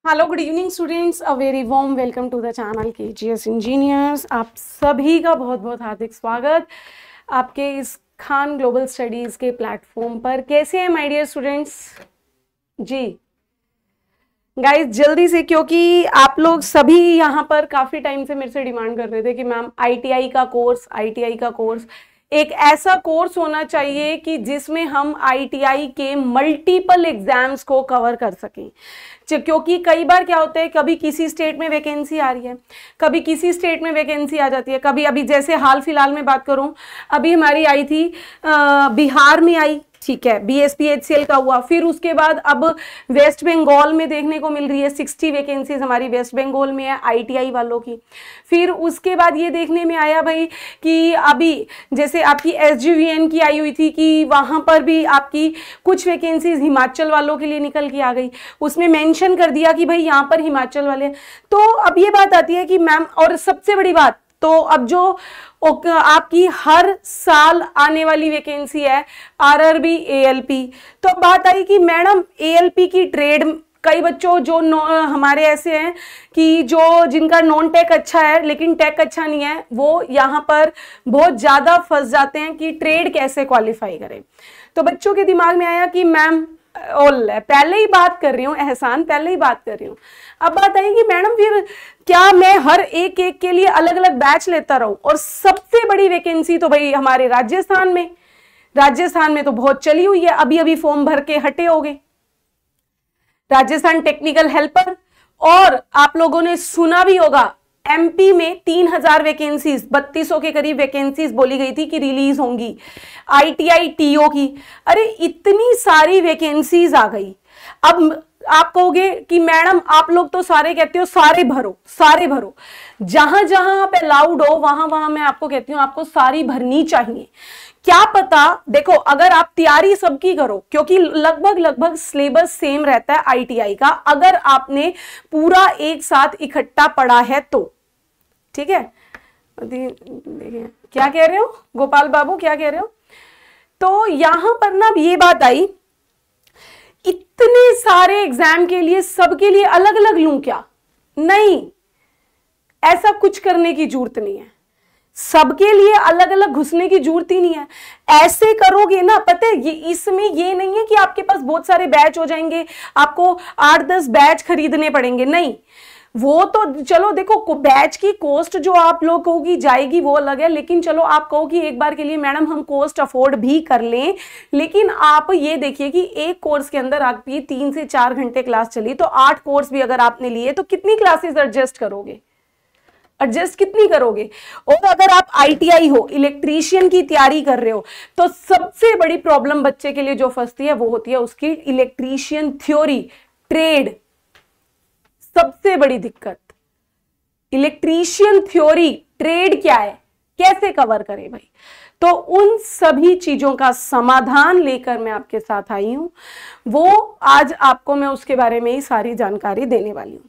Hello good evening students, a very warm welcome to the channel KGS engineers. आप सभी का बहुत बहुत हार्दिक स्वागत आपके इस खान ग्लोबल स्टडीज के प्लेटफॉर्म पर। कैसे हैं माय डियर स्टूडेंट्स? जी गाइस जल्दी से, क्योंकि आप लोग सभी यहाँ पर काफी टाइम से मेरे से डिमांड कर रहे थे कि मैम आईटीआई का कोर्स एक ऐसा कोर्स होना चाहिए कि जिसमें हम आईटीआई के मल्टीपल एग्जाम्स को कवर कर सकें। क्योंकि कई बार क्या होता है, कभी किसी स्टेट में वैकेंसी आ रही है, कभी किसी स्टेट में वैकेंसी आ जाती है, कभी अभी जैसे हाल फिलहाल में बात करूं, अभी हमारी आई थी बिहार में आई, ठीक है, बीएसपीएचसीएल का हुआ। फिर उसके बाद अब वेस्ट बंगाल में देखने को मिल रही है 60 वैकेंसीज हमारी वेस्ट बंगाल में है आईटीआई वालों की। फिर उसके बाद ये देखने में आया भाई कि अभी जैसे आपकी एसजीवीएन की आई हुई थी कि वहां पर भी आपकी कुछ वैकेंसीज हिमाचल वालों के लिए निकल के आ गई, उसमें मेंशन कर दिया कि भाई यहाँ पर हिमाचल वाले। तो अब ये बात आती है कि मैम, और सबसे बड़ी बात तो अब जो आपकी हर साल आने वाली वैकेंसी है आरआरबी एएलपी, तो अब बात आई कि मैडम एएलपी की ट्रेड, कई बच्चों जो हमारे ऐसे हैं कि जो जिनका नॉन टेक अच्छा है लेकिन टेक अच्छा नहीं है, वो यहाँ पर बहुत ज्यादा फंस जाते हैं कि ट्रेड कैसे क्वालिफाई करें। तो बच्चों के दिमाग में आया कि मैम पहले ही बात कर रही हूँ एहसान, पहले ही बात कर रही हूँ। अब बात आई कि मैडम फिर क्या मैं हर एक के लिए अलग अलग बैच लेता रहूं? और सबसे बड़ी वैकेंसी तो भाई हमारे राजस्थान में तो बहुत चली हुई है, अभी अभी फॉर्म भर के हटे होंगे, राजस्थान टेक्निकल हेल्पर। और आप लोगों ने सुना भी होगा एमपी में 3000 वैकेंसीज, 3200 के करीब वैकेंसीज बोली गई थी कि रिलीज होंगी आईटीआई टीओ की। अरे इतनी सारी वैकेंसीज आ गई। अब आप कहोगे कि मैडम आप लोग तो सारे कहते हो सारे भरो, जहां जहां आप अलाउड हो वहां वहां मैं आपको कहती हूं आपको सारी भरनी चाहिए। क्या पता, देखो अगर आप तैयारी सबकी करो, क्योंकि लगभग सिलेबस सेम रहता है आईटीआई का, अगर आपने पूरा एक साथ इकट्ठा पढ़ा है तो ठीक है। देखिए क्या कह रहे हो गोपाल बाबू, क्या कह रहे हो? तो यहां पर ना ये बात आई, इतने सारे एग्जाम के लिए सबके लिए अलग अलग लूं क्या? नहीं, ऐसा कुछ करने की जरूरत नहीं है, सबके लिए अलग अलग घुसने की जरूरत ही नहीं है। ऐसे करोगे ना, पता है ये इसमें ये नहीं है कि आपके पास बहुत सारे बैच हो जाएंगे, आपको 8-10 बैच खरीदने पड़ेंगे, नहीं। वो तो चलो देखो बैच की कॉस्ट जो आप लोगों की जाएगी वो अलग है, लेकिन चलो आप कहो कि एक बार के लिए मैडम हम कॉस्ट अफोर्ड भी कर लें, लेकिन आप ये देखिए कि एक कोर्स के अंदर आपकी 3 से 4 घंटे क्लास चली, तो 8 कोर्स भी अगर आपने लिए तो कितनी क्लासेस एडजस्ट कितनी करोगे? और अगर आप आईटीआई हो, इलेक्ट्रीशियन की तैयारी कर रहे हो, तो सबसे बड़ी प्रॉब्लम बच्चे के लिए जो फंसती है वो होती है उसकी इलेक्ट्रीशियन थ्योरी, ट्रेड। सबसे बड़ी दिक्कत इलेक्ट्रीशियन थ्योरी, ट्रेड क्या है, कैसे कवर करें भाई? तो उन सभी चीजों का समाधान लेकर मैं आपके साथ आई हूं, वो आज आपको मैं उसके बारे में ही सारी जानकारी देने वाली हूं।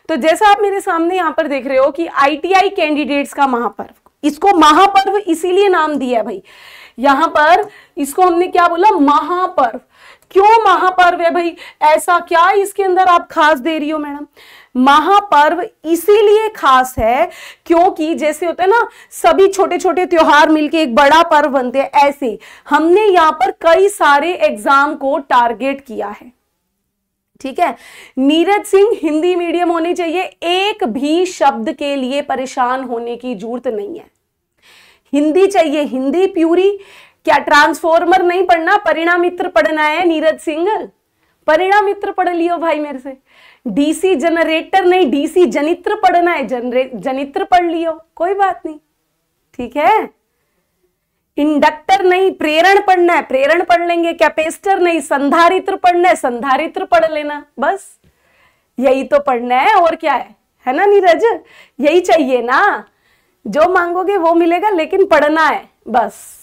तो जैसा आप मेरे सामने यहां पर देख रहे हो कि आईटीआई कैंडिडेट्स का महापर्व, इसको महापर्व इसीलिए नाम दिया है भाई, यहां पर इसको हमने क्या बोला, महापर्व। क्यों महापर्व है भाई? ऐसा क्या इसके अंदर आप खास दे रही हो मैडम? महापर्व इसीलिए खास है क्योंकि जैसे होता है ना सभी छोटे छोटे त्योहार मिलके एक बड़ा पर्व बनते हैं, ऐसे हमने यहां पर कई सारे एग्जाम को टारगेट किया है, ठीक है। नीरज सिंह हिंदी मीडियम होनी चाहिए, एक भी शब्द के लिए परेशान होने की जरूरत नहीं है। हिंदी चाहिए, हिंदी प्यूरी। क्या ट्रांसफॉर्मर नहीं पढ़ना, परिणामित्र पढ़ना है नीरज सिंह? परिणामित्र पढ़ लियो भाई मेरे से। डीसी जनरेटर नहीं, डीसी जनित्र पढ़ना है, जनित्र पढ़ लियो, कोई बात नहीं, ठीक है। इंडक्टर नहीं, प्रेरण पढ़ना है, प्रेरण पढ़ लेंगे। कैपेसिटर नहीं, संधारित्र पढ़ना है, संधारित्र पढ़ लेना, बस यही तो पढ़ना है, और क्या है ना नीरज? यही चाहिए ना, जो मांगोगे वो मिलेगा, लेकिन पढ़ना है बस।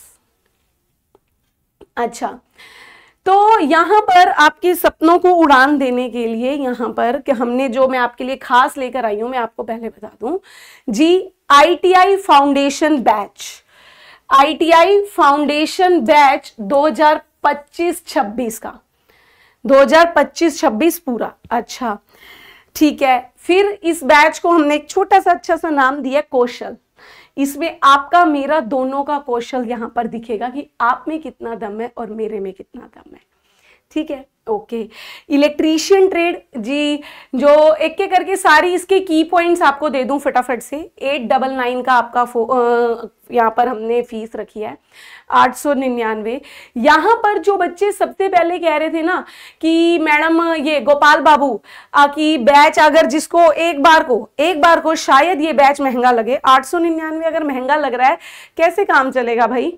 अच्छा, तो यहां पर आपके सपनों को उड़ान देने के लिए यहां पर कि हमने जो मैं आपके लिए खास लेकर आई हूं, मैं आपको पहले बता दूं जी, आईटीआई फाउंडेशन बैच 2025-26 का, 2025-26 पूरा। अच्छा, ठीक है, फिर इस बैच को हमने एक छोटा सा अच्छा सा नाम दिया कौशल। इसमें आपका मेरा दोनों का कौशल यहां पर दिखेगा कि आप में कितना दम है और मेरे में कितना दम है। ठीक है, ओके। इलेक्ट्रीशियन ट्रेड जी, जो एक एक करके सारी इसके की पॉइंट्स आपको दे दूं फटाफट से। 899 का आपका यहाँ पर हमने फीस रखी है 899। यहाँ पर जो बच्चे सबसे पहले कह रहे थे ना कि मैडम ये गोपाल बाबू की बैच अगर जिसको एक बार को शायद ये बैच महंगा लगे, 899 अगर महंगा लग रहा है कैसे काम चलेगा भाई।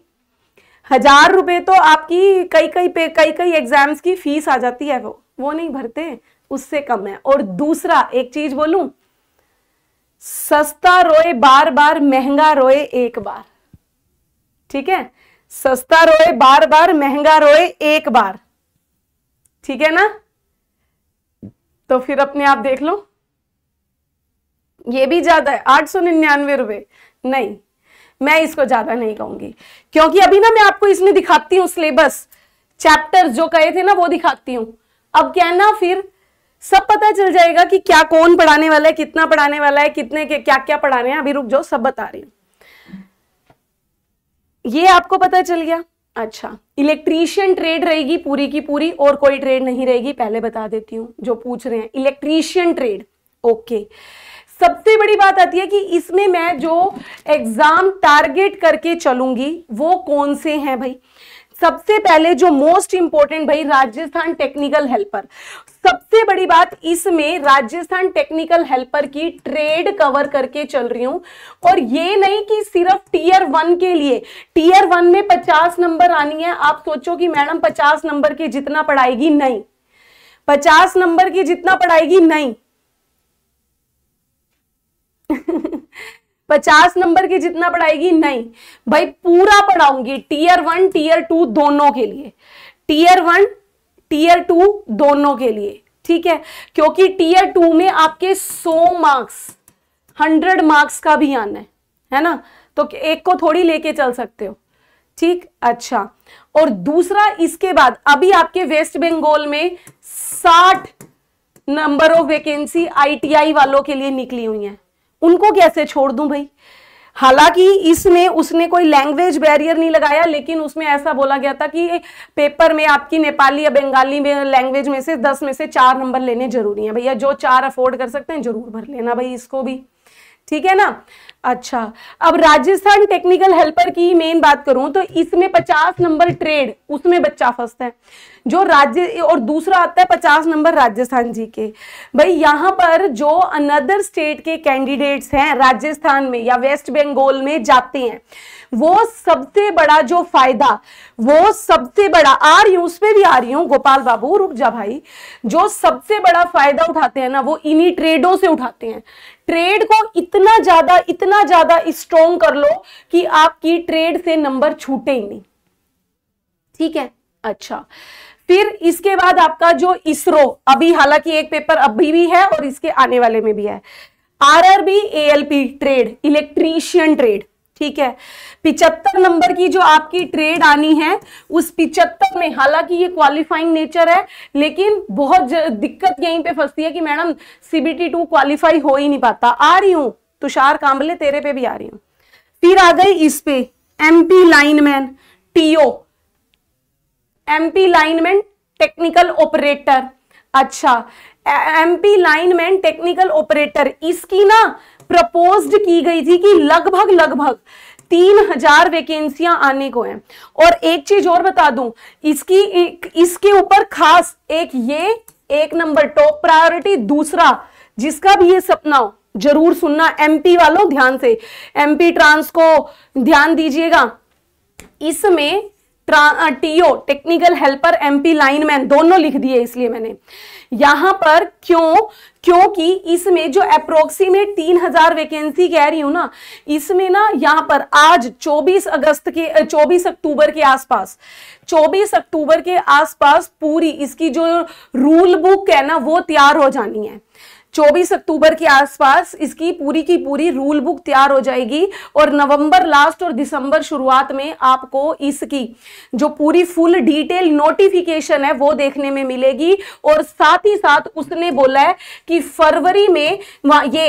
1000 रुपए तो आपकी कई एग्जाम्स की फीस आ जाती है, वो नहीं भरते, उससे कम है। और दूसरा एक चीज बोलूं, सस्ता रोए बार बार, महंगा रोए एक बार। ठीक है, सस्ता रोए बार बार, महंगा रोए एक बार। ठीक है ना, तो फिर अपने आप देख लो, ये भी ज्यादा है 899 रुपए। नहीं, मैं इसको ज्यादा नहीं कहूंगी, क्योंकि अभी ना मैं आपको इसमें दिखाती हूँ सिलेबस, चैप्टर्स जो कहे थे ना वो दिखाती हूँ। अब क्या है ना, फिर सब पता चल जाएगा कि क्या कौन पढ़ाने वाला है, कितना पढ़ाने वाला है, कितने के क्या क्या पढ़ा रहे हैं। अभी रुक जाओ, सब बता रही हूँ। ये आपको पता चल गया। अच्छा, इलेक्ट्रीशियन ट्रेड रहेगी पूरी की पूरी, और कोई ट्रेड नहीं रहेगी, पहले बता देती हूँ जो पूछ रहे हैं। Electrician trade, okay. सबसे बड़ी बात आती है कि इसमें मैं जो एग्जाम टारगेट करके चलूंगी वो कौन से हैं भाई। सबसे पहले जो मोस्ट इंपॉर्टेंट भाई, राजस्थान टेक्निकल हेल्पर। सबसे बड़ी बात, इसमें राजस्थान टेक्निकल हेल्पर की ट्रेड कवर करके चल रही हूं। और ये नहीं कि सिर्फ टियर 1 के लिए, टियर 1 में 50 नंबर आनी है। आप सोचो कि मैडम 50 नंबर के जितना पढ़ाएगी, नहीं। 50 नंबर की जितना पढ़ाएगी, नहीं। 50 नंबर के जितना पढ़ाएगी, नहीं भाई, पूरा पढ़ाऊंगी टियर 1 टियर 2 दोनों के लिए, टियर 1 टियर 2 दोनों के लिए। ठीक है, क्योंकि टियर 2 में आपके 100 मार्क्स 100 मार्क्स का भी आना है ना, तो एक को थोड़ी लेके चल सकते हो। ठीक, अच्छा। और दूसरा, इसके बाद अभी आपके वेस्ट बंगाल में 60 नंबर ऑफ वैकेंसी आईटीआई वालों के लिए निकली हुई हैं, उनको कैसे छोड़ दूं भाई। हालांकि इसमें उसने कोई लैंग्वेज बैरियर नहीं लगाया, लेकिन उसमें ऐसा बोला गया था कि पेपर में आपकी नेपाली या बंगाली में लैंग्वेज में से 10 में से 4 नंबर लेने जरूरी हैं भैया। जो 4 अफोर्ड कर सकते हैं जरूर भर लेना भाई इसको भी। ठीक है ना, अच्छा। अब राजस्थान टेक्निकल हेल्पर की मेन बात करूं तो इसमें 50 नंबर ट्रेड, उसमें बच्चा फंसता है जो राज्य, और दूसरा आता है 50 नंबर राजस्थान जी के। भाई यहाँ पर जो अनदर स्टेट के कैंडिडेट्स हैं राजस्थान में या वेस्ट बंगाल में जाते हैं, वो सबसे बड़ा जो फायदा, वो सबसे बड़ा, आ रही हूं उस पे भी आ रही हूं, गोपाल बाबू रुक जा भाई। जो सबसे बड़ा फायदा उठाते हैं ना, वो इन्हीं ट्रेडों से उठाते हैं। ट्रेड को इतना ज्यादा स्ट्रॉन्ग कर लो कि आपकी ट्रेड से नंबर छूटे ही नहीं। ठीक है, अच्छा। फिर इसके बाद आपका जो इसरो, अभी हालांकि एक पेपर अभी भी है और इसके आने वाले में भी है, RRB ALP trade, electrician trade. ठीक है, 75 नंबर की जो आपकी ट्रेड आनी है, उस 75 में हालांकि ये क्वालिफाइंग नेचर है, लेकिन बहुत दिक्कत यहीं पे फंसती है कि मैडम सीबीटी 2 क्वालिफाई हो ही नहीं पाता। आ रही हूं तुषार कांबले, तेरे पे भी आ रही हूं। फिर आ गई इस पे MP lineman, TO, MP lineman technical operator. अच्छा, एमपी लाइनमैन टेक्निकल ऑपरेटर, इसकी ना प्रपोज्ड की गई थी कि लगभग 3000 वैकेंसियां आने को हैं। और एक चीज और बता दूं, इसके ऊपर खास ये एक नंबर टॉप प्रायोरिटी। दूसरा, जिसका भी ये सपना हो जरूर सुनना, एमपी वालों ध्यान से, एमपी ट्रांस को ध्यान दीजिएगा। इसमें TO technical helper, MP lineman दोनों लिख दिए इसलिए मैंने यहां पर। क्योंकि इसमें जो अप्रोक्सीमेट 3000 वैकेंसी कह रही हूं ना, इसमें ना यहां पर आज 24 अक्टूबर के आसपास, 24 अक्टूबर के आसपास पूरी इसकी जो रूल बुक है ना वो तैयार हो जानी है। 24 अक्टूबर के आसपास इसकी पूरी की पूरी रूल बुक तैयार हो जाएगी और नवंबर लास्ट और दिसंबर शुरुआत में आपको इसकी जो पूरी फुल डिटेल नोटिफिकेशन है वो देखने में मिलेगी। और साथ ही साथ उसने बोला है कि फरवरी में ये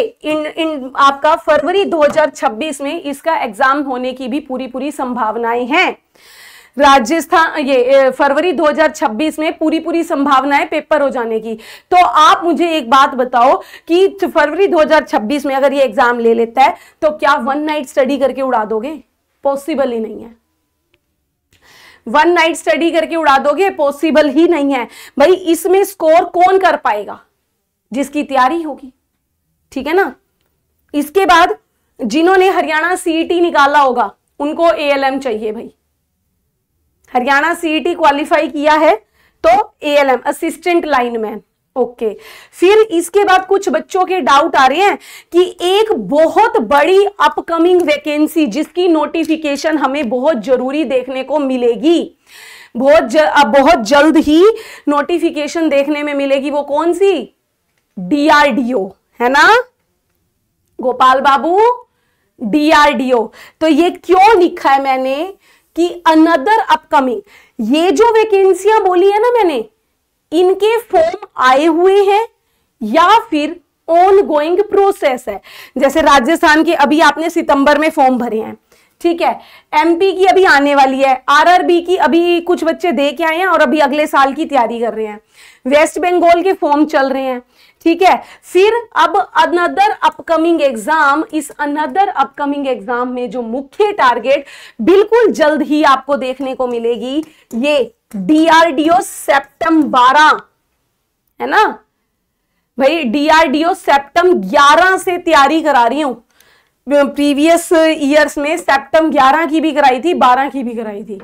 आपका फरवरी 2026 में इसका एग्जाम होने की भी पूरी संभावनाएं हैं। राजस्थान ये फरवरी 2026 में पूरी संभावनाएं पेपर हो जाने की। तो आप मुझे एक बात बताओ कि फरवरी 2026 में अगर ये एग्जाम ले लेता है तो क्या वन नाइट स्टडी करके उड़ा दोगे? पॉसिबल ही नहीं है। वन नाइट स्टडी करके उड़ा दोगे? पॉसिबल ही नहीं है भाई। इसमें स्कोर कौन कर पाएगा? जिसकी तैयारी होगी, ठीक है ना। इसके बाद जिन्होंने हरियाणा सीईटी निकाला होगा उनको एएलएम चाहिए भाई। हरियाणा सीईटी क्वालिफाई किया है तो एएलएम असिस्टेंट लाइनमैन, ओके। फिर इसके बाद कुछ बच्चों के डाउट आ रहे हैं कि एक बहुत बड़ी अपकमिंग वैकेंसी जिसकी नोटिफिकेशन हमें बहुत जरूरी देखने को मिलेगी, बहुत जल्द ही नोटिफिकेशन देखने में मिलेगी, वो कौन सी? डीआरडीओ, है ना गोपाल बाबू, डीआरडीओ। तो ये क्यों लिखा है मैंने कि अनदर अपकमिंग, ये जो वैकेंसियां बोली है ना मैंने, इनके फॉर्म आए हुए हैं या फिर ऑन गोइंग प्रोसेस है। जैसे राजस्थान के अभी आपने सितंबर में फॉर्म भरे हैं, ठीक है। एमपी की अभी आने वाली है, आरआरबी की अभी कुछ बच्चे दे के आए हैं और अभी अगले साल की तैयारी कर रहे हैं। वेस्ट बंगाल के फॉर्म चल रहे हैं, ठीक है। फिर अब अनदर अपकमिंग एग्जाम, इस अनदर अपकमिंग एग्जाम में जो मुख्य टारगेट बिल्कुल जल्द ही आपको देखने को मिलेगी, ये डीआरडीओ सेप्टम 12 है ना भाई। डीआरडीओ सेप्टम 11 से तैयारी करा रही हूं। प्रीवियस ईयर्स में सेप्टम 11 की भी कराई थी, 12 की भी कराई थी,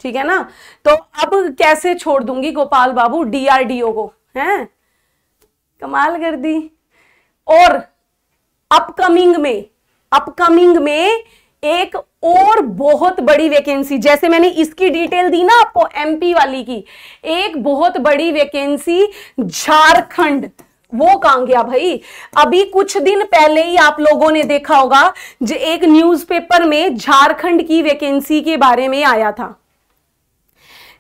ठीक है ना। तो अब कैसे छोड़ दूंगी गोपाल बाबू डीआरडीओ को, हैं? कमाल कर दी। और अपकमिंग में एक और बहुत बड़ी वैकेंसी, जैसे मैंने इसकी डिटेल दी ना आपको एमपी वाली की, एक बहुत बड़ी वैकेंसी झारखंड, वो कहां गया भाई? अभी कुछ दिन पहले ही आप लोगों ने देखा होगा जो एक न्यूज़पेपर में झारखंड की वैकेंसी के बारे में आया था।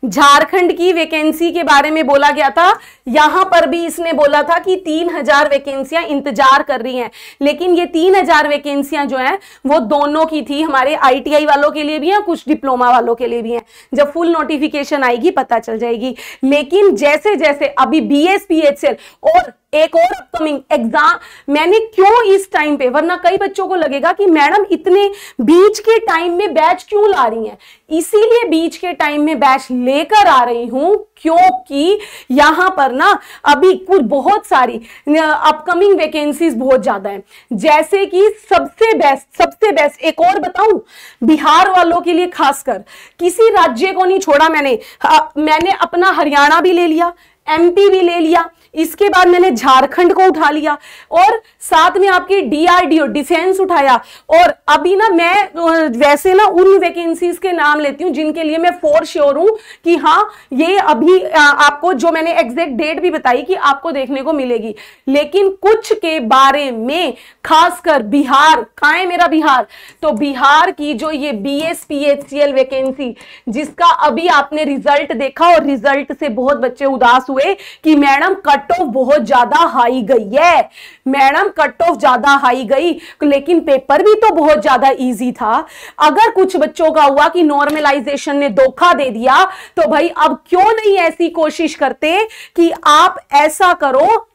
झारखंड की वैकेंसी के बारे में बोला गया था। यहां पर भी इसने बोला था कि 3000 वैकेंसियां इंतजार कर रही हैं, लेकिन ये 3000 वैकेंसियां जो हैं वो दोनों की थी, हमारे आईटीआई वालों के लिए भी है, कुछ डिप्लोमा वालों के लिए भी है। जब फुल नोटिफिकेशन आएगी पता चल जाएगी। लेकिन जैसे जैसे अभी बीएसपीएचएल और एक और अपकमिंग एग्जाम, मैंने क्यों इस टाइम पे, वरना कई बच्चों को लगेगा कि मैडम इतने बीच के टाइम में बैच क्यों ला रही हैं, इसीलिए बीच के टाइम में बैच लेकर आ रही हूं क्योंकि यहां पर ना अभी कुछ बहुत सारी अपकमिंग वैकेंसीज बहुत ज्यादा हैं। जैसे कि सबसे बेस्ट एक और बताऊं, बिहार वालों के लिए खासकर, किसी राज्य को नहीं छोड़ा मैंने अपना हरियाणा भी ले लिया, एमपी भी ले लिया, इसके बाद मैंने झारखंड को उठा लिया और साथ में आपकी डीआरडीओ डिफेंस उठाया। और अभी ना मैं वैसे ना उन वैकेंसीज के नाम लेती हूं जिनके लिए मैं फॉर श्योर हूं कि हाँ ये अभी आपको, जो मैंने एग्जैक्ट डेट भी बताई कि आपको देखने को मिलेगी। लेकिन कुछ के बारे में, खासकर बिहार, कहां है मेरा बिहार? तो बिहार की जो ये बीएसपीएचसीएल वैकेंसी, जिसका अभी आपने रिजल्ट देखा और रिजल्ट से बहुत बच्चे उदास हुए कि मैडम कट ऑफ बहुत ज्यादा हाई गई है, मैडम कट ऑफ ज्यादा हाई गई, लेकिन पेपर भी तो बहुत ज्यादा इजी था। अगर कुछ बच्चों का हुआ कि नॉर्मलाइजेशन ने धोखा दे दिया, तो भाई अब क्यों नहीं ऐसी कोशिश करते कि आप ऐसा करो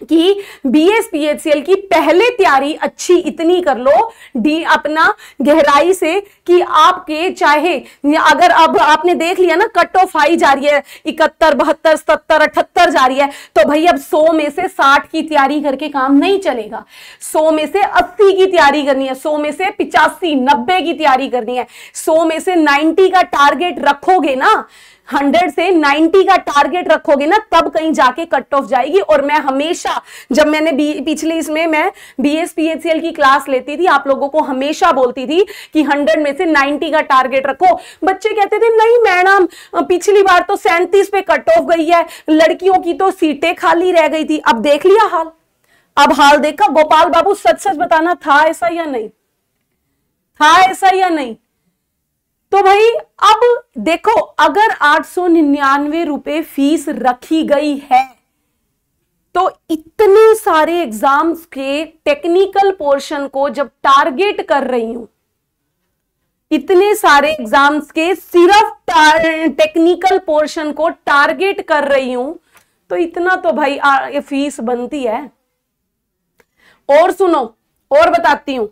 कि बीएसपीएचसीएल की पहले तैयारी अच्छी इतनी कर लो डी अपना गहराई से कि आपके चाहे, अगर अब आपने देख लिया ना कट ऑफ हाई जा रही है 71, 72, 77, 78 जा रही है, तो भाई अब 100 में से 60 की तैयारी करके काम नहीं चलेगा। 100 में से 80 की तैयारी करनी है, 100 में से 85, 90 की तैयारी करनी है, 100 में से 90 का टारगेट रखोगे ना, 100 से 90 का टारगेट रखोगे ना, तब कहीं जाके कट ऑफ जाएगी। और मैं हमेशा, जब मैंने पिछले इसमें मैं बीएसपीएचसीएल की क्लास लेती थी, आप लोगों को हमेशा बोलती थी कि 100 में से 90 का टारगेट रखो। बच्चे कहते थे नहीं मैडम पिछली बार तो 37 पे कट ऑफ गई है, लड़कियों की तो सीटें खाली रह गई थी। अब देख लिया हाल, अब हाल देखा गोपाल बाबू, सच सच बताना, था ऐसा या नहीं, था ऐसा या नहीं? तो भाई अब देखो, अगर 899 रुपए फीस रखी गई है तो इतने सारे एग्जाम्स के टेक्निकल पोर्शन को जब टारगेट कर रही हूं, इतने सारे एग्जाम्स के सिर्फ टेक्निकल पोर्शन को टारगेट कर रही हूं, तो इतना तो भाई ये फीस बनती है। और सुनो, और बताती हूं,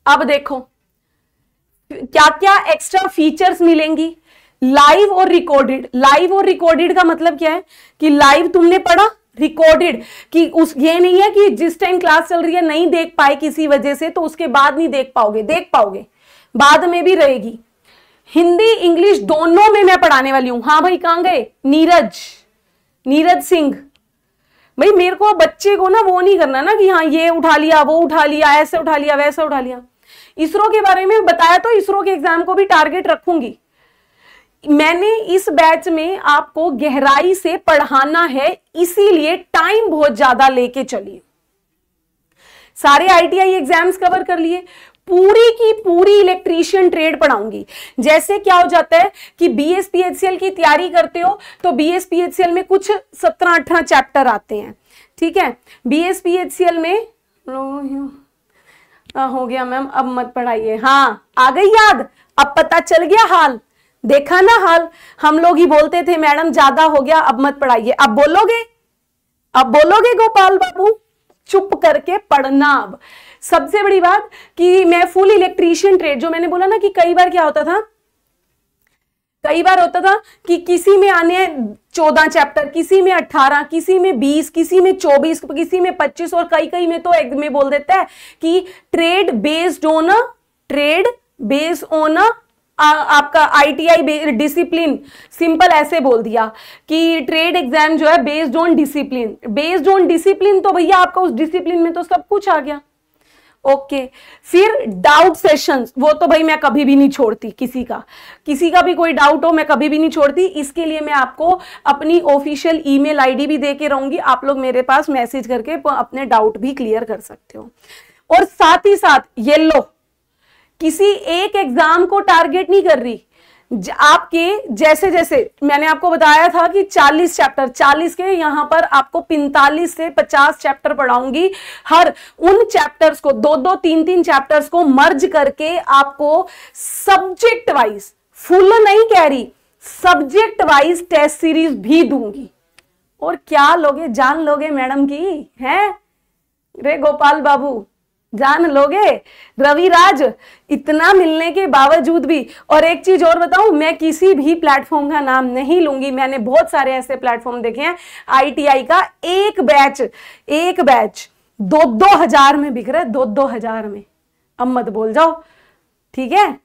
अब देखो क्या क्या एक्स्ट्रा फीचर्स मिलेंगी। लाइव और रिकॉर्डेड, लाइव और रिकॉर्डेड का मतलब क्या है कि लाइव तुमने पढ़ा, रिकॉर्डेड कि उस ये नहीं है कि जिस टाइम क्लास चल रही है नहीं देख पाए किसी वजह से तो उसके बाद नहीं देख पाओगे, देख पाओगे, बाद में भी रहेगी। हिंदी इंग्लिश दोनों में मैं पढ़ाने वाली हूं। हाँ भाई, कहां गए नीरज सिंह? भाई मेरे को बच्चे को ना वो नहीं करना ना कि हाँ ये उठा लिया, वो उठा लिया, ऐसे उठा लिया, वैसे उठा लिया। इसरो के बारे में बताया तो इसरो के एग्जाम को भी टारगेट रखूंगी। मैंने इस बैच में आपको गहराई से पढ़ाना है, इसीलिए टाइम बहुत ज्यादा लेके चलिए। सारे आईटीआई एग्जाम्स कवर कर लिए, पूरी की पूरी इलेक्ट्रीशियन ट्रेड पढ़ाऊंगी। जैसे क्या हो जाता है कि बीएसपीएचसीएल की तैयारी करते हो तो बीएसपीएचसीएल में कुछ 17-18 चैप्टर आते हैं, ठीक है। बीएसपीएचसीएल में हो गया मैम, अब मत पढ़ाइए। हाँ आ गई याद, अब पता चल गया हाल, देखा ना हाल। हम लोग ही बोलते थे मैडम ज्यादा हो गया, अब मत पढ़ाइए। अब बोलोगे, अब बोलोगे गोपाल बाबू, चुप करके पढ़ना। अब सबसे बड़ी बात कि मैं फुल इलेक्ट्रीशियन ट्रेड, जो मैंने बोला ना कि कई बार क्या होता था, कई बार होता था कि किसी में आने 14 चैप्टर, किसी में 18, किसी में 20, किसी में 24, किसी में 25, और कई कई में तो एक में बोल देता है कि ट्रेड बेस्ड ऑन आपका आईटीआई डिसिप्लिन। सिंपल ऐसे बोल दिया कि ट्रेड एग्जाम जो है based on discipline. Based on discipline तो भैया आपका उस डिसिप्लिन में तो सब कुछ आ गया। ओके फिर डाउट सेशंस, वो तो भाई मैं कभी भी नहीं छोड़ती, किसी का भी कोई डाउट हो मैं कभी भी नहीं छोड़ती। इसके लिए मैं आपको अपनी ऑफिशियल ईमेल आईडी भी दे के रहूंगी, आप लोग मेरे पास मैसेज करके अपने डाउट भी क्लियर कर सकते हो। और साथ ही साथ ये लो, किसी एक एग्जाम को टारगेट नहीं कर रही, आपके जैसे जैसे मैंने आपको बताया था कि 40 चैप्टर, 40 के यहां पर आपको 45 से 50 चैप्टर पढ़ाऊंगी। हर उन चैप्टर्स को 2-2, 3-3 चैप्टर्स को मर्ज करके आपको सब्जेक्ट वाइज, फुल नहीं कह रही, सब्जेक्ट वाइज टेस्ट सीरीज भी दूंगी। और क्या लोगे, जान लोगे मैडम की है रे गोपाल बाबू, जान लोगे रविराज, इतना मिलने के बावजूद भी। और एक चीज और बताऊं, मैं किसी भी प्लेटफॉर्म का नाम नहीं लूंगी, मैंने बहुत सारे ऐसे प्लेटफॉर्म देखे हैं, आईटीआई का एक बैच 2-2 हजार में बिक रहा है, 2-2 हजार में। अब मत बोल जाओ, ठीक है,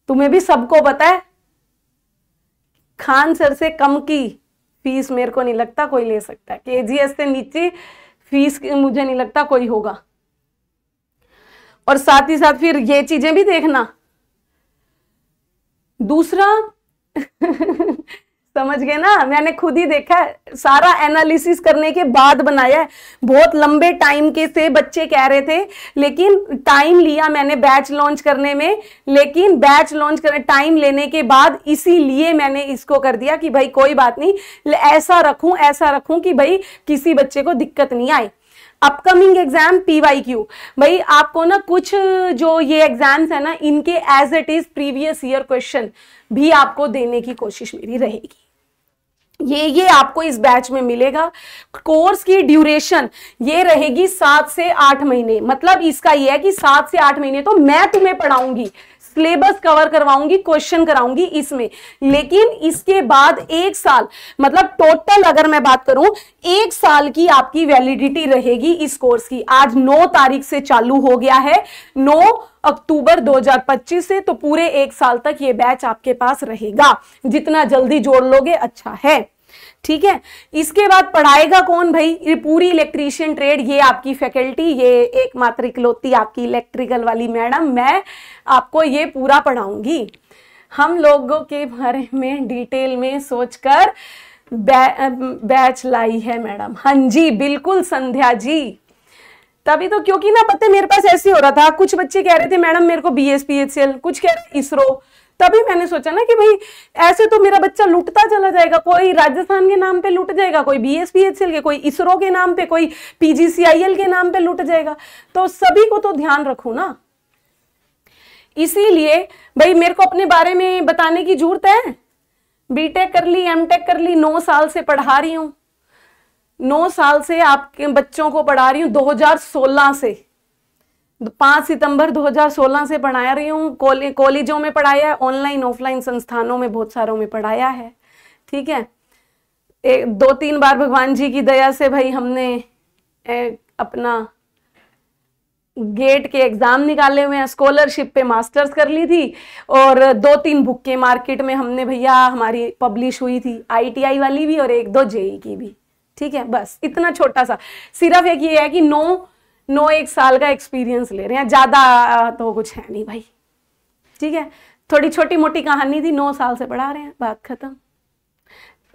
तुम्हें भी सबको पता है। खान सर से कम की फीस मेरे को नहीं लगता कोई ले सकता है, केजीएस से नीचे फीस मुझे नहीं लगता कोई होगा। और साथ ही साथ फिर ये चीजें भी देखना। दूसरा समझ गए ना, मैंने खुद ही देखा है, सारा एनालिसिस करने के बाद बनाया है। बहुत लंबे टाइम के से बच्चे कह रहे थे, लेकिन टाइम लिया मैंने बैच लॉन्च करने में, लेकिन बैच लॉन्च करने टाइम लेने के बाद इसीलिए मैंने इसको कर दिया कि भाई कोई बात नहीं, ऐसा रखूं कि भाई किसी बच्चे को दिक्कत नहीं आए। अपकमिंग एग्जाम पीवाईक्यू, भाई आपको ना कुछ जो ये एग्जाम्स है ना, इनके as it is previous year question भी आपको देने की कोशिश मेरी रहेगी। ये आपको इस बैच में मिलेगा। कोर्स की ड्यूरेशन ये रहेगी 7 से 8 महीने। मतलब इसका ये है कि 7 से 8 महीने तो मैं तुम्हें पढ़ाऊंगी, सिलेबस कवर करवाऊंगी, क्वेश्चन कराऊंगी इसमें, लेकिन इसके बाद 1 साल, मतलब टोटल अगर मैं बात करूं 1 साल की आपकी वैलिडिटी रहेगी इस कोर्स की। आज 9 तारीख से चालू हो गया है, 9 अक्टूबर 2025 से, तो पूरे 1 साल तक ये बैच आपके पास रहेगा। जितना जल्दी जोड़ लोगे अच्छा है, ठीक है। इसके बाद पढ़ाएगा कौन भाई, ये पूरी इलेक्ट्रीशियन ट्रेड, ये आपकी फैकल्टी, ये एकमात्र इकलौती आपकी इलेक्ट्रिकल वाली मैडम, मैं आपको ये पूरा पढ़ाऊंगी। हम लोगों के बारे में डिटेल में सोचकर बैच लाई है मैडम। हाँ जी बिल्कुल संध्या जी, तभी तो, क्योंकि ना पता है मेरे पास ऐसे हो रहा था, कुछ बच्चे कह रहे थे मैडम मेरे को BSPHL, कुछ कह रहे इसरो, तभी मैंने सोचा ना कि भाई ऐसे तो मेरा बच्चा लुटता चला जाएगा, कोई राजस्थान के नाम पे लुट जाएगा, कोई BSPHL के, कोई इसरो के नाम पे, कोई PGCIL के नाम पे लुट जाएगा, तो सभी को तो ध्यान रखो ना। इसीलिए भाई मेरे को अपने बारे में बताने की जरूरत है। बीटेक कर ली, एमटेक कर ली, 9 साल से पढ़ा रही हूं, 9 साल से आपके बच्चों को पढ़ा रही हूँ, 2016 से, 5 सितंबर 2016 से पढ़ा रही हूँ। कॉलेजों में पढ़ाया है, ऑनलाइन ऑफलाइन संस्थानों में बहुत सारों में पढ़ाया है। ठीक है, 2-3 बार भगवान जी की दया से भाई हमने अपना गेट के एग्जाम निकाले हुए हैं, स्कॉलरशिप पे मास्टर्स कर ली थी, और 2-3 बुकें मार्केट में हमने भैया हमारी पब्लिश हुई थी, ITI वाली भी और 1-2 JEE की भी। ठीक है, बस इतना छोटा सा, सिर्फ एक ये है कि 1 साल का एक्सपीरियंस ले रहे हैं, ज्यादा तो कुछ है नहीं भाई। ठीक है, थोड़ी छोटी मोटी कहानी थी, 9 साल से पढ़ा रहे हैं, बात खत्म।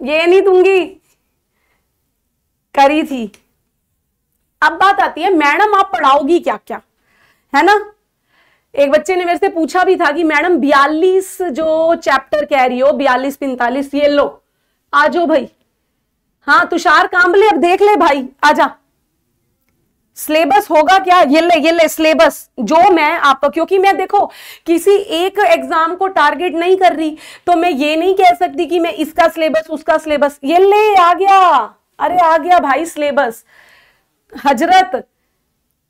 ये नहीं दूंगी, करी थी। अब बात आती है मैडम आप पढ़ाओगी क्या क्या, है ना। एक बच्चे ने मेरे से पूछा भी था कि मैडम 42 जो चैप्टर कह रही हो, 42-45, ये लो आ जाओ भाई। हाँ तुषार कांबले, अब देख ले भाई, आजा। सिलेबस होगा क्या, ये ले सिलेबस जो मैं आपको, क्योंकि मैं देखो किसी एक एग्जाम को टारगेट नहीं कर रही, तो मैं ये नहीं कह सकती कि मैं इसका सिलेबस उसका सिलेबस, ये ले आ गया, अरे आ गया भाई सिलेबस। हजरत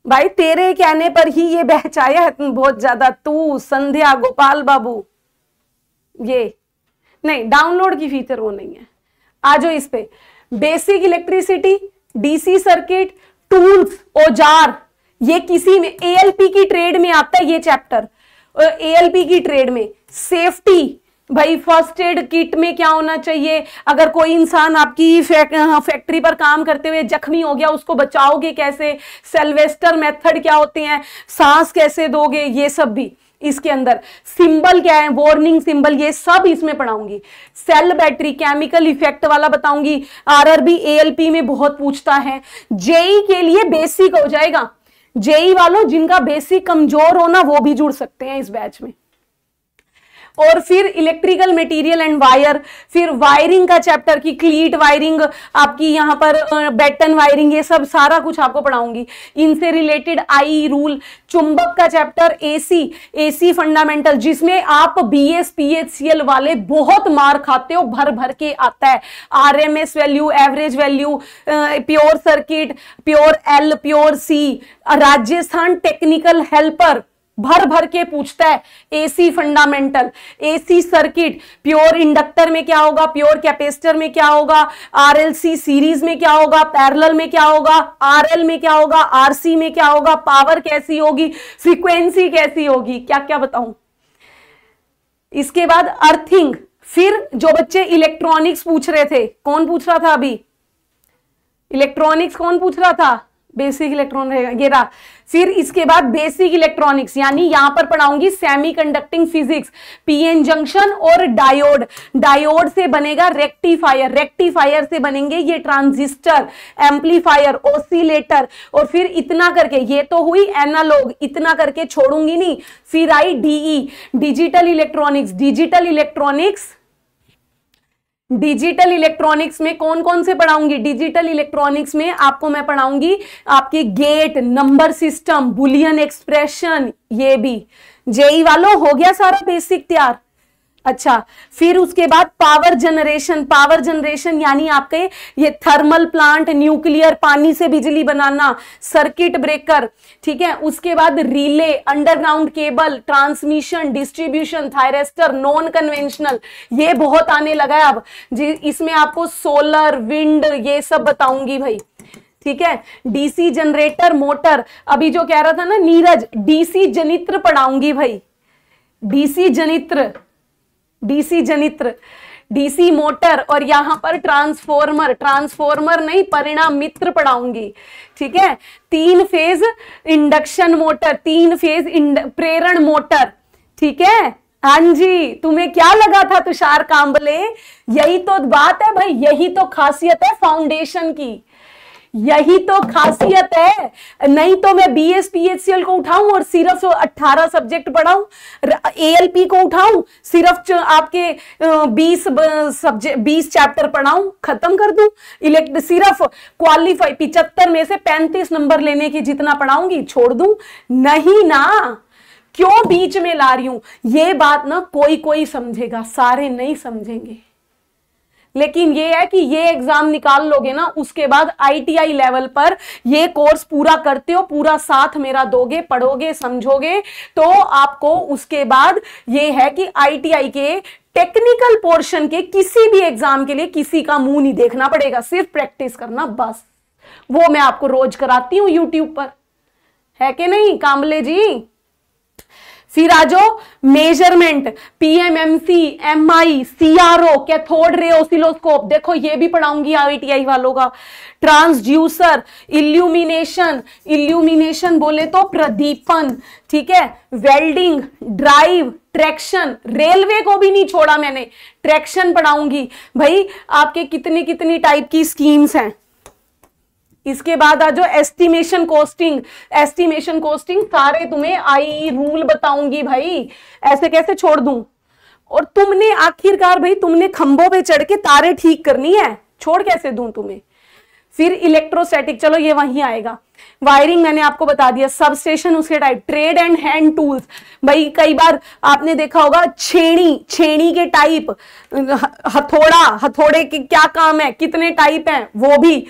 भाई तेरे कहने पर ही ये बैच आया है बहुत ज्यादा, तू संध्या गोपाल बाबू, ये नहीं डाउनलोड की फीचर वो नहीं है। आ जाओ इस पे, basic electricity, DC circuit, tools, औजार, ये किसी में ALP की ट्रेड में आता है ये चैप्टर। ALP की ट्रेड में सेफ्टी, भाई फर्स्ट एड किट में क्या होना चाहिए, अगर कोई इंसान आपकी फैक्ट्री पर काम करते हुए जख्मी हो गया उसको बचाओगे कैसे, सेल्वेस्टर मेथड क्या होते हैं, सांस कैसे दोगे, ये सब भी इसके अंदर। सिंबल क्या है, वार्निंग सिंबल, ये सब इसमें पढ़ाऊंगी। सेल बैटरी, केमिकल इफेक्ट वाला बताऊंगी, RRB ALP में बहुत पूछता है। JEE के लिए बेसिक हो जाएगा, JEE वालों जिनका बेसिक कमजोर हो ना वो भी जुड़ सकते हैं इस बैच में। और फिर इलेक्ट्रिकल मटेरियल एंड वायर, फिर वायरिंग का चैप्टर की क्लीट वायरिंग, आपकी यहाँ पर बैटन वायरिंग, ये सब सारा कुछ आपको पढ़ाऊंगी। इनसे रिलेटेड IE रूल, चुंबक का चैप्टर, AC फंडामेंटल, जिसमें आप BSPHCL वाले बहुत मार खाते हो, भर भर के आता है। RMS value, average value, pure circuit, pure L, pure C, Rajasthan technical helper भर भर के पूछता है। AC fundamental, AC circuit, pure inductor में क्या होगा, प्योर कैपेसिटर में क्या होगा, RLC सीरीज में क्या होगा, पैरेलल में क्या होगा, RL में क्या होगा, RC में क्या होगा, पावर कैसी होगी, फ्रीक्वेंसी कैसी होगी, क्या क्या बताऊं। इसके बाद अर्थिंग, फिर जो बच्चे इलेक्ट्रॉनिक्स पूछ रहे थे, कौन पूछ रहा था अभी इलेक्ट्रॉनिक्स, कौन पूछ रहा था, बेसिक इलेक्ट्रॉन रहेगा ये रहा। फिर इसके बाद बेसिक इलेक्ट्रॉनिक्स, यानी यहां पर पढ़ाऊंगी सेमीकंडक्टिंग फिजिक्स, PN जंक्शन और डायोड, डायोड से बनेगा रेक्टिफायर, रेक्टिफायर से बनेंगे ये ट्रांजिस्टर, एम्पलीफायर, ऑसिलेटर, और फिर इतना करके, ये तो हुई एनालॉग, इतना करके छोड़ूंगी नहीं। फिर आई DE digital electronics, digital electronics में कौन कौन से पढ़ाऊंगी, डिजिटल इलेक्ट्रॉनिक्स में आपको मैं पढ़ाऊंगी आपके gate, number system, boolean expression, ये भी। JEE वालों हो गया सारा बेसिक तैयार। अच्छा, फिर उसके बाद पावर जनरेशन यानी आपके ये थर्मल प्लांट, न्यूक्लियर, पानी से बिजली बनाना, सर्किट ब्रेकर, ठीक है। उसके बाद relay, underground cable, transmission, distribution, thyristor, non conventional, ये बहुत आने लगा है अब जी। इसमें आपको सोलर, विंड, ये सब बताऊंगी भाई, ठीक है। DC जनरेटर, मोटर, अभी जो कह रहा था ना नीरज, DC जनित्र पढ़ाऊंगी भाई, DC जनित्र, DC मोटर, और यहां पर ट्रांसफॉर्मर नहीं, परिणाम मित्र पढ़ाऊंगी, ठीक है। 3 फेज इंडक्शन मोटर, 3 फेज प्रेरण मोटर, ठीक है, हाँ जी, तुम्हें क्या लगा था तुषार कांबले? यही तो बात है भाई, यही तो खासियत है फाउंडेशन की, यही तो खासियत है। नहीं तो मैं BSPHCL को उठाऊं और सिर्फ 18 सब्जेक्ट पढ़ाऊं, ALP को उठाऊं सिर्फ आपके 20 चैप्टर पढ़ाऊं, खत्म कर दूं। सिर्फ क्वालिफाई 75 में से 35 नंबर लेने की जितना पढ़ाऊंगी छोड़ दूं? नहीं ना, क्यों बीच में ला रही हूं? ये बात ना कोई कोई समझेगा, सारे नहीं समझेंगे। लेकिन ये है कि ये एग्जाम निकाल लोगे ना, उसके बाद ITI लेवल पर ये कोर्स पूरा करते हो, पूरा साथ मेरा दोगे, पढ़ोगे, समझोगे, तो आपको उसके बाद ये है कि ITI के टेक्निकल पोर्शन के किसी भी एग्जाम के लिए किसी का मुंह नहीं देखना पड़ेगा, सिर्फ प्रैक्टिस करना बस। वो मैं आपको रोज कराती हूं यूट्यूब पर, है कि नहीं कांबले जी? फिर आ जाओ measurement, PMMC, MI, CRO, cathode ray oscilloscope, देखो ये भी पढ़ाऊंगी ITI वालों का। ट्रांसड्यूसर, इल्यूमिनेशन, इल्यूमिनेशन बोले तो प्रदीपन, ठीक है, वेल्डिंग, ड्राइव, ट्रैक्शन, रेलवे को भी नहीं छोड़ा मैंने, ट्रैक्शन पढ़ाऊंगी भाई। आपके कितनी कितनी टाइप की स्कीम्स हैं। इसके बाद आ जाओ एस्टिमेशन कॉस्टिंग, एस्टिमेशन कॉस्टिंग सारे तुम्हें आई रूल बताऊंगी भाई, ऐसे कैसे छोड़ दूं? और तुमने आखिरकार भाई तुमने खंभों पे चढ़ के तारे ठीक करनी है, छोड़ कैसे दूं तुम्हें? फिर इलेक्ट्रोस्टैटिक, चलो ये वहीं आएगा। वायरिंग मैंने आपको बता दिया, सबस्टेशन उसके type, trade and hand tools, भाई कई बार आपने देखा होगा छेनी के टाइप, हथौड़ा, हथौड़े के क्या काम है, कितने टाइप हैं वो भी,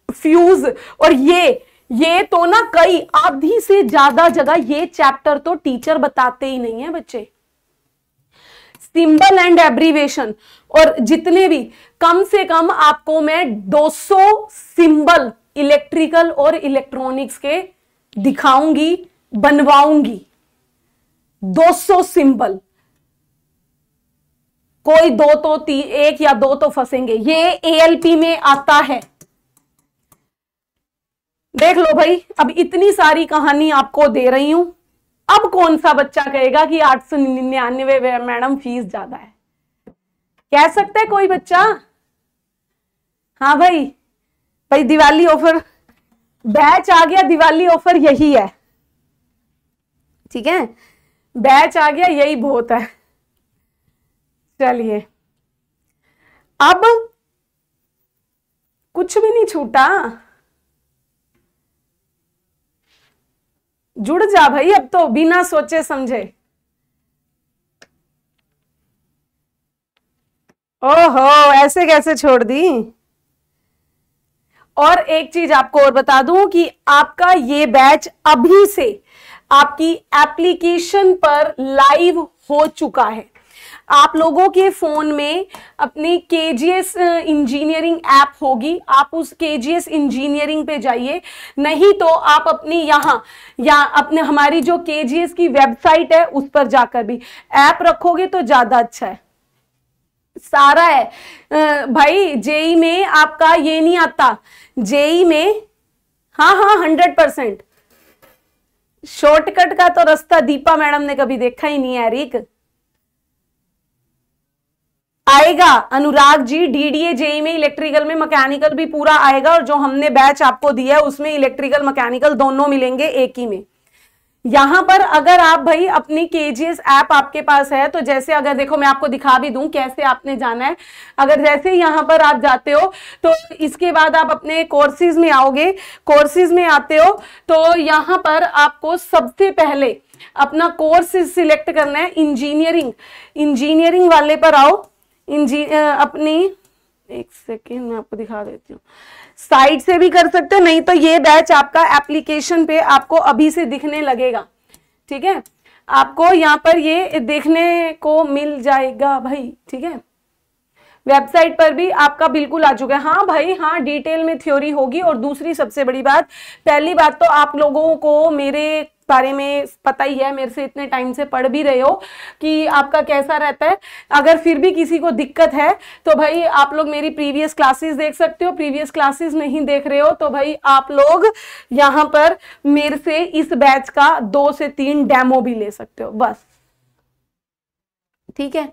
फ्यूज, और ये तो ना कई आधी से ज्यादा जगह ये चैप्टर तो टीचर बताते ही नहीं है बच्चे। सिंबल एंड एब्रीवेशन, और जितने भी कम से कम आपको मैं 200 सिंबल इलेक्ट्रिकल और इलेक्ट्रॉनिक्स के दिखाऊंगी, बनवाऊंगी। 200 सिंबल, कोई दो तो एक या दो तो फंसेंगे, ये ALP में आता है। देख लो भाई, अब इतनी सारी कहानी आपको दे रही हूं, अब कौन सा बच्चा कहेगा कि 899 मैडम फीस ज्यादा है? कह सकते है कोई बच्चा? हाँ भाई, भाई दिवाली ऑफर बैच आ गया, दिवाली ऑफर यही है, ठीक है, बैच आ गया, यही बहुत है। चलिए, अब कुछ भी नहीं छूटा, जुड़ जा भाई, अब तो बिना सोचे समझे। ओहो, ऐसे कैसे छोड़ दी? और एक चीज आपको और बता दूं कि आपका ये बैच अभी से आपकी एप्लीकेशन पर लाइव हो चुका है। आप लोगों के फोन में अपनी KGS इंजीनियरिंग ऐप होगी, आप उस KGS इंजीनियरिंग पे जाइए, नहीं तो आप अपनी या अपने हमारी जो KGS की वेबसाइट है उस पर जाकर भी ऐप रखोगे तो ज्यादा अच्छा है। सारा है भाई, जेई में आपका ये नहीं आता, जेई में हाँ 100% शॉर्टकट का तो रास्ता दीपा मैडम ने कभी देखा ही नहीं है। रिक आएगा, अनुराग जी, DDA जेई में इलेक्ट्रिकल में मैकेनिकल भी पूरा आएगा, और जो हमने बैच आपको दिया है उसमें इलेक्ट्रिकल मैकेनिकल दोनों मिलेंगे एक ही में। यहां पर अगर आप भाई अपनी KGS ऐप आपके पास है, तो जैसे अगर देखो मैं आपको दिखा भी दूं कैसे आपने जाना है। अगर जैसे यहां पर आप जाते हो तो इसके बाद आप अपने कोर्सेज में आओगे, कोर्सेज में आते हो तो यहां पर आपको सबसे पहले अपना कोर्स सिलेक्ट करना है। इंजीनियरिंग वाले पर आओ, अपनी एक सेकेंड मैं आपको दिखा देती हूँ, साइट से भी कर सकते हो, नहीं तो ये बैच आपका एप्लीकेशन पे आपको अभी से दिखने लगेगा, ठीक है, आपको यहाँ पर ये देखने को मिल जाएगा भाई, ठीक है, वेबसाइट पर भी आपका बिल्कुल आ चुका है। हाँ भाई हाँ, डिटेल में थ्योरी होगी। और दूसरी सबसे बड़ी बात, पहली बात तो आप लोगों को मेरे बारे में पता ही है, मेरे से इतने टाइम से पढ़ भी रहे हो कि आपका कैसा रहता है। अगर फिर भी किसी को दिक्कत है तो भाई आप लोग मेरी प्रीवियस क्लासेस देख सकते हो, प्रीवियस क्लासेस नहीं देख रहे हो तो भाई आप लोग यहाँ पर मेरे से इस बैच का 2 से 3 डेमो भी ले सकते हो बस। ठीक है,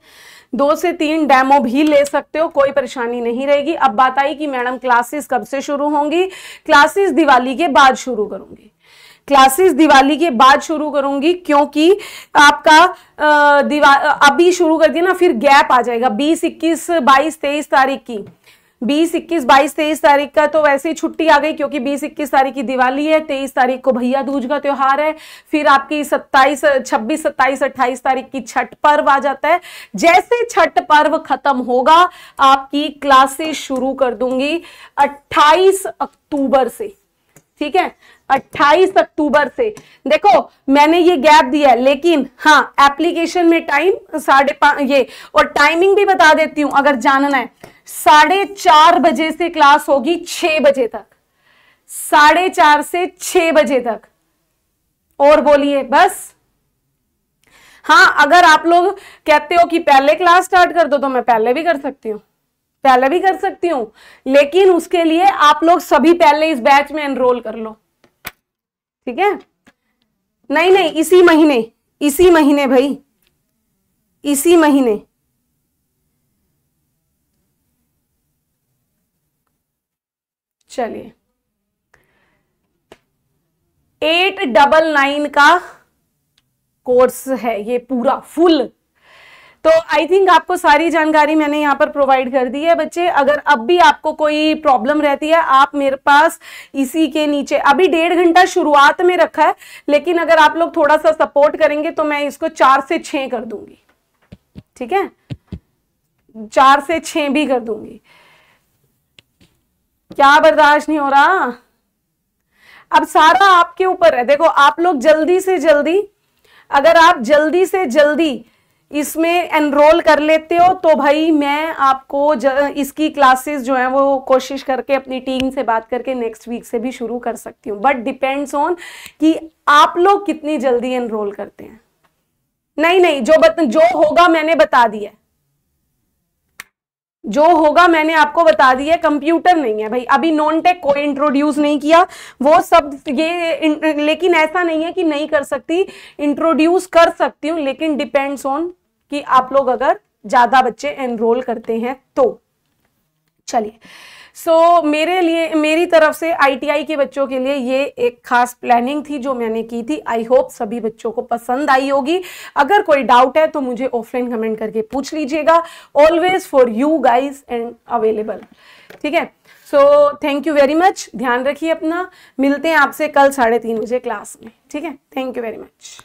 2 से 3 डेमो भी ले सकते हो, कोई परेशानी नहीं रहेगी। अब बात आई कि मैडम क्लासेस कब से शुरू होंगी। क्लासेस दिवाली के बाद शुरू करूंगी, क्लासेस दिवाली के बाद शुरू करूंगी, क्योंकि आपका अभी शुरू कर दिया ना फिर गैप आ जाएगा। 20, 21, 22, 23 तारीख की, 20, 21, 22, 23 तारीख का तो वैसे ही छुट्टी आ गई, क्योंकि 20, 21 तारीख की दिवाली है, 23 तारीख को भैया दूज का त्योहार है, फिर आपकी 26, 27, 28 तारीख की छठ पर्व आ जाता है। जैसे छठ पर्व खत्म होगा आपकी क्लासेस शुरू कर दूंगी 28 अक्टूबर से, ठीक है, 28 अक्टूबर से। देखो मैंने ये गैप दिया है, लेकिन हाँ एप्लीकेशन में टाइम 5:30 ये, और टाइमिंग भी बता देती हूं अगर जानना है। 4:30 बजे से क्लास होगी 6 बजे तक, 4:30 से 6 बजे तक। और बोलिए बस। हाँ अगर आप लोग कहते हो कि पहले क्लास स्टार्ट कर दो तो मैं पहले भी कर सकती हूँ, पहले भी कर सकती हूं, लेकिन उसके लिए आप लोग सभी पहले इस बैच में एनरोल कर लो, ठीक है। नहीं नहीं इसी महीने, इसी महीने भाई, इसी महीने। चलिए 899 का कोर्स है ये पूरा फुल। तो आई थिंक आपको सारी जानकारी मैंने यहाँ पर प्रोवाइड कर दी है बच्चे। अगर अब भी आपको कोई प्रॉब्लम रहती है आप मेरे पास इसी के नीचे, अभी 1.5 घंटा शुरुआत में रखा है, लेकिन अगर आप लोग थोड़ा सा सपोर्ट करेंगे तो मैं इसको 4 से 6 कर दूंगी, ठीक है, 4 से 6 भी कर दूंगी। क्या बर्दाश्त नहीं हो रहा? अब सारा आपके ऊपर है। देखो आप लोग जल्दी से जल्दी, अगर आप जल्दी से जल्दी इसमें एनरोल कर लेते हो तो भाई मैं आपको इसकी क्लासेस जो है वो कोशिश करके अपनी टीम से बात करके नेक्स्ट वीक से भी शुरू कर सकती हूँ, बट डिपेंड्स ऑन कि आप लोग कितनी जल्दी एनरोल करते हैं। नहीं नहीं जो होगा मैंने बता दिया, जो होगा मैंने आपको बता दिया। कंप्यूटर नहीं है भाई, अभी नॉन टेक कोई इंट्रोड्यूस नहीं किया, वो सब ये, लेकिन ऐसा नहीं है कि नहीं कर सकती, इंट्रोड्यूस कर सकती हूँ, लेकिन डिपेंड्स ऑन कि आप लोग अगर ज्यादा बच्चे एनरोल करते हैं तो। चलिए सो मेरे लिए, मेरी तरफ से आईटीआई के बच्चों के लिए ये एक खास प्लानिंग थी जो मैंने की थी। आई होप सभी बच्चों को पसंद आई होगी। अगर कोई डाउट है तो मुझे ऑफलाइन कमेंट करके पूछ लीजिएगा। Always for you guys and available, ठीक है। So thank you very much, ध्यान रखिए अपना, मिलते हैं आपसे कल 3:30 बजे क्लास में, ठीक है। Thank you very much.